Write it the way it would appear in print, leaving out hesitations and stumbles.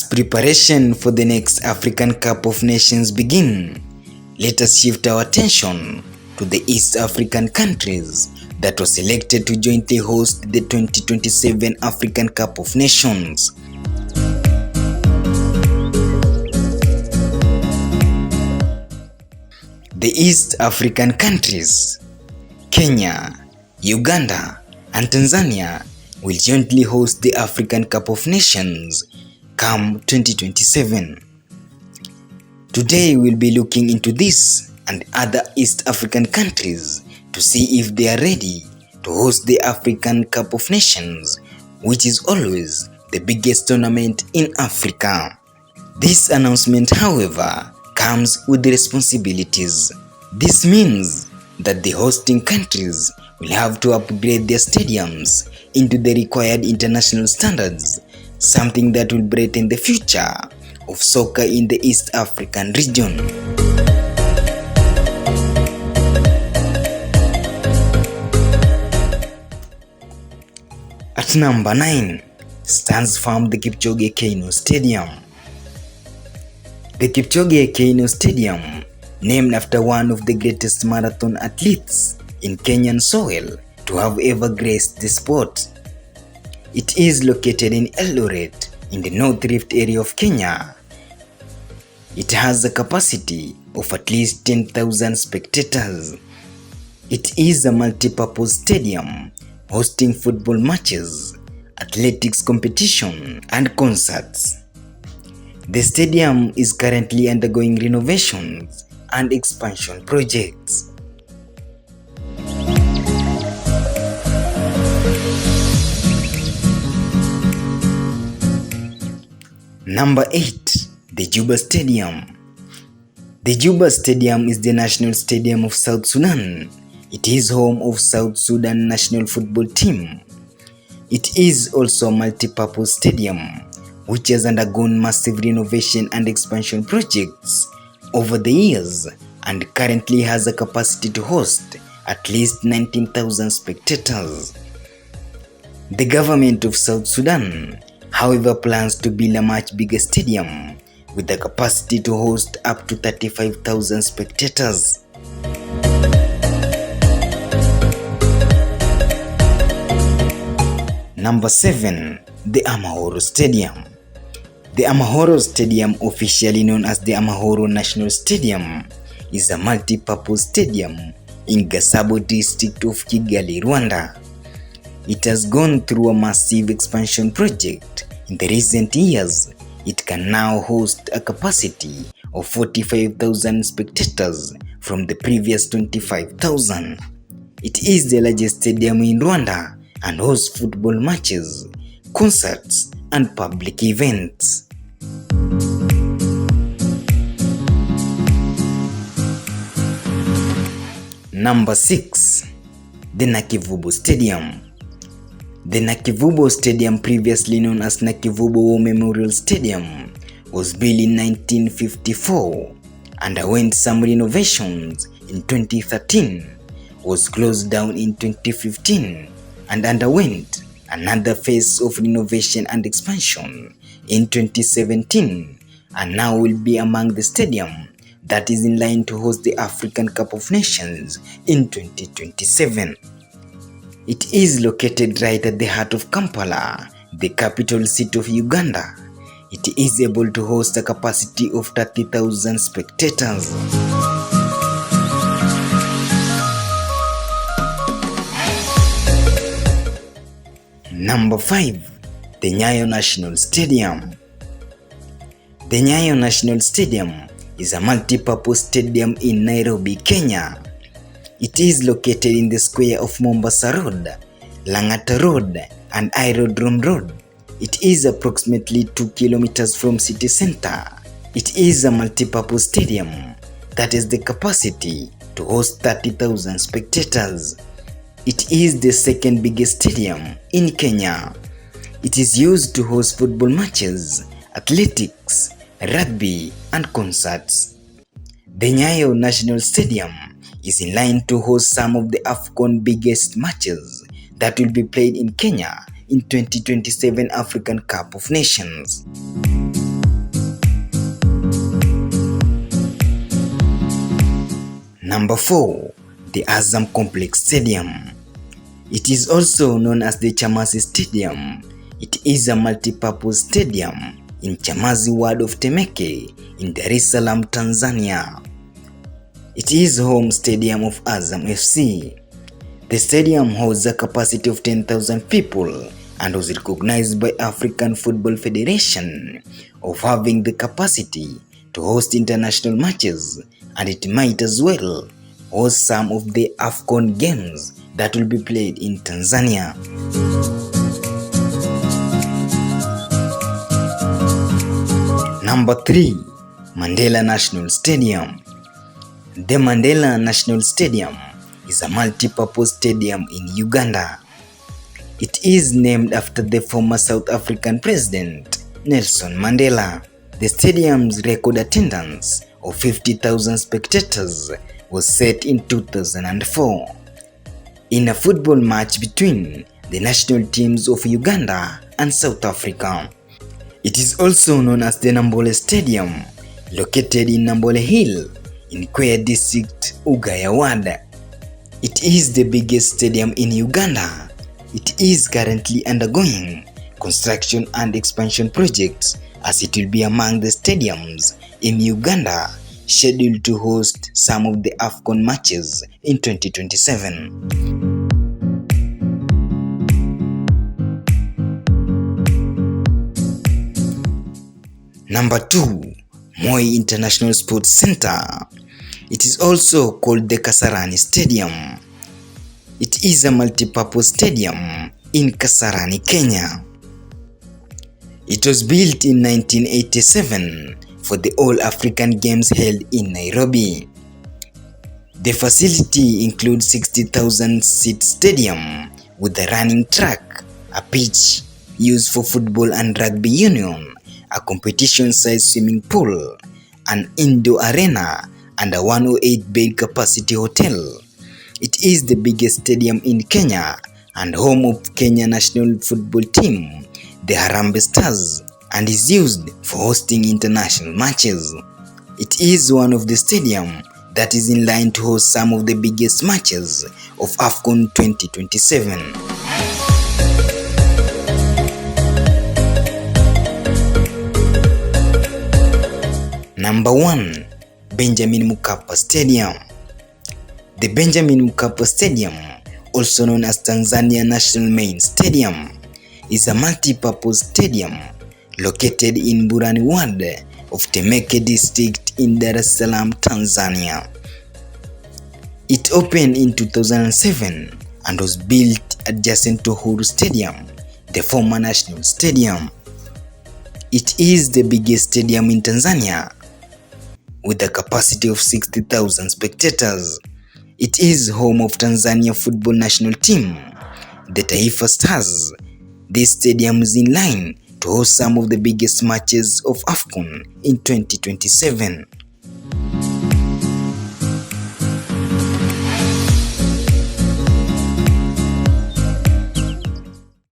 preparation for the next African Cup of Nations begin, let us shift our attention to the East African countries that were selected to jointly host the 2027 African Cup of Nations. The East African countries, Kenya, Uganda, and Tanzania, will jointly host the African Cup of Nations come 2027. Today we'll be looking into this and other East African countries to see if they are ready to host the African Cup of Nations, which is always the biggest tournament in Africa. This announcement, however, comes with the responsibilities. This means that the hosting countries will have to upgrade their stadiums into the required international standards, something that will brighten the future of soccer in the East African region. At number 9 stands firm the Kipchoge Keino Stadium. The Kipchoge Keino Stadium, named after one of the greatest marathon athletes in Kenyan soil to have ever graced the sport. It is located in Eldoret in the North Rift area of Kenya. It has a capacity of at least 10,000 spectators. It is a multi-purpose stadium hosting football matches, athletics competition, and concerts. The stadium is currently undergoing renovations and expansion projects. Number 8. The Juba Stadium. The Juba Stadium is the national stadium of South Sudan. It is home of South Sudan national football team. It is also a multi-purpose stadium which has undergone massive renovation and expansion projects over the years and currently has a capacity to host at least 19,000 spectators. The government of South Sudan, however, plans to build a much bigger stadium with the capacity to host up to 35,000 spectators. Number 7. The Amahoro Stadium. The Amahoro Stadium, officially known as the Amahoro National Stadium, is a multi-purpose stadium in Gasabo district of Kigali, Rwanda. It has gone through a massive expansion project in the recent years. It can now host a capacity of 45,000 spectators from the previous 25,000. It is the largest stadium in Rwanda and hosts football matches, concerts, and public events. Number 6. The Nakivubo Stadium. The Nakivubo Stadium, previously known as Nakivubo War Memorial Stadium, was built in 1954, underwent some renovations in 2013, was closed down in 2015, and underwent another phase of renovation and expansion in 2017, and now will be among the stadium that is in line to host the African Cup of Nations in 2027. It is located right at the heart of Kampala, the capital city of Uganda. It is able to host a capacity of 30,000 spectators. Number 5. The Nyayo National Stadium. The Nyayo National Stadium is a multi-purpose stadium in Nairobi, Kenya. It is located in the square of Mombasa Road, Langata Road, and Aerodrome Road. It is approximately 2 kilometers from city center. It is a multi-purpose stadium that has the capacity to host 30,000 spectators. It is the second biggest stadium in Kenya. It is used to host football matches, athletics, rugby, and concerts. The Nyayo National Stadium is in line to host some of the AFCON biggest matches that will be played in Kenya in 2027 African Cup of Nations. Number 4. The Azam Complex Stadium. It is also known as the Chamazi Stadium. It is a multi-purpose stadium in Chamazi ward of Temeke in Dar es Salaam, Tanzania. It is home stadium of Azam FC. The stadium holds a capacity of 10,000 people and was recognized by African Football Federation of having the capacity to host international matches, and it might as well host some of the AFCON games that will be played in Tanzania. Number 3. Mandela National Stadium. The Mandela National Stadium is a multi-purpose stadium in Uganda. It is named after the former South African president Nelson Mandela. The stadium's record attendance of 50,000 spectators was set in 2004 in a football match between the national teams of Uganda and South Africa. It is also known as the Nambole Stadium, located in Nambole Hill in Kwea District, Ugaya Ward. It is the biggest stadium in Uganda. It is currently undergoing construction and expansion projects, as it will be among the stadiums in Uganda scheduled to host some of the AFCON matches in 2027. Number 2. Moi International Sports Center. It is also called the Kasarani Stadium. It is a multi-purpose stadium in Kasarani, Kenya. It was built in 1987 for the All-African Games held in Nairobi. The facility includes 60,000-seat stadium with a running track, a pitch used for football and rugby union, a competition-sized swimming pool, an indoor arena, and a 108-bed capacity hotel. It is the biggest stadium in Kenya and home of Kenya national football team, the Harambee Stars, and is used for hosting international matches. It is one of the stadiums that is in line to host some of the biggest matches of AFCON 2027. Number 1. Benjamin Mkapa Stadium. The Benjamin Mkapa Stadium, also known as Tanzania National Main Stadium, is a multi-purpose stadium located in Burani Ward of Temeke District in Dar es Salaam, Tanzania. It opened in 2007 and was built adjacent to Uhuru Stadium, the former national stadium. It is the biggest stadium in Tanzania with a capacity of 60,000 spectators. It is home of Tanzania football national team, the Taifa Stars. This stadium is in line to host some of the biggest matches of AFCON in 2027.